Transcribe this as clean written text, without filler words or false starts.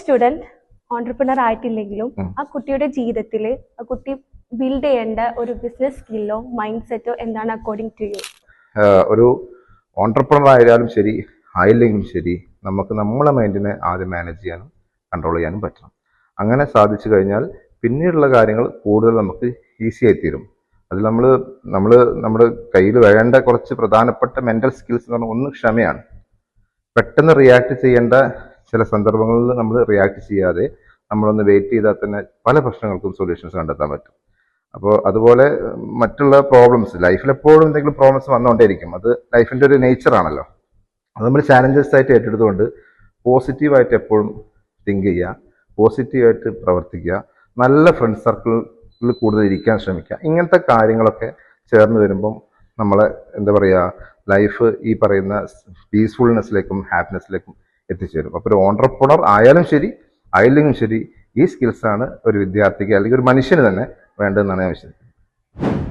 Student entrepreneur ആയിട്ടില്ലെങ്കിലും ആ കുട്ടിയുടെ ജീവിതത്തിൽ ആ കുട്ടി ബിൽഡ് ചെയ്യേണ്ട ഒരു ബിസിനസ് സ്കില്ലോ മൈൻഡ് സെറ്റോ എന്താണ് അക്കോർഡിംഗ് ടു യു? ഒരു ഓൺടർപ്രണർ ആയാലും ശരി ആയില്ലെങ്കിലും ശരി നമുക്ക് നമ്മളെ മൈൻഡിനെ ആദ്യം മാനേജ് ചെയ്യാനും കൺട്രോൾ ചെയ്യാനും പറ്റണം. അങ്ങനെ സാധിച്ചു കഴിഞ്ഞാൽ പിന്നീടുള്ള കാര്യങ്ങൾ കൂടുതൽ നമുക്ക് ഈസി ആയി തീരും. അതിൽ നമ്മുടെ കയ്യിൽ വേണ്ട കുറച്ച് പ്രധാനപ്പെട്ട മെന്റൽ സ്കിൽസ് എന്ന് പറഞ്ഞാൽ ഒന്ന് ക്ഷമയാണ്. പെട്ടെന്ന് റിയാക്ട് ചെയ്യേണ്ട ചില സന്ദർഭങ്ങളിൽ നമ്മൾ റിയാക്ട് ചെയ്യാതെ നമ്മളൊന്ന് വെയിറ്റ് ചെയ്താൽ തന്നെ പല പ്രശ്നങ്ങൾക്കും സൊല്യൂഷൻസ് കണ്ടെത്താൻ പറ്റും. അപ്പോൾ അതുപോലെ മറ്റുള്ള പ്രോബ്ലംസ് ലൈഫിൽ എപ്പോഴും എന്തെങ്കിലും പ്രോബ്ലംസ് വന്നുകൊണ്ടേയിരിക്കും. അത് ലൈഫിൻ്റെ ഒരു നേച്ചറാണല്ലോ. അത് നമ്മൾ ചാലഞ്ചസ് ആയിട്ട് ഏറ്റെടുത്തുകൊണ്ട് പോസിറ്റീവായിട്ട് എപ്പോഴും തിങ്ക് ചെയ്യുക, പോസിറ്റീവായിട്ട് പ്രവർത്തിക്കുക, നല്ല ഫ്രണ്ട് സർക്കിളിൽ കൂടുതൽ ഇരിക്കാൻ ശ്രമിക്കുക. ഇങ്ങനത്തെ കാര്യങ്ങളൊക്കെ ചേർന്ന് വരുമ്പം നമ്മളെ എന്താ പറയുക ലൈഫ് ഈ പറയുന്ന പീസ്ഫുൾനെസ്സിലേക്കും ഹാപ്പിനെസ്സിലേക്കും എത്തിച്ചേരും. അപ്പോൾ ഒരു ഓൺടർപ്രണർ ആയാലും ശരി ആയില്ലെങ്കിലും ശരി ഈ സ്കിൽസാണ് ഒരു വിദ്യാർത്ഥിക്ക് അല്ലെങ്കിൽ ഒരു മനുഷ്യന് തന്നെ വേണ്ടതെന്നാണ് ഞാൻ വിശ്വസിക്കുന്നത്.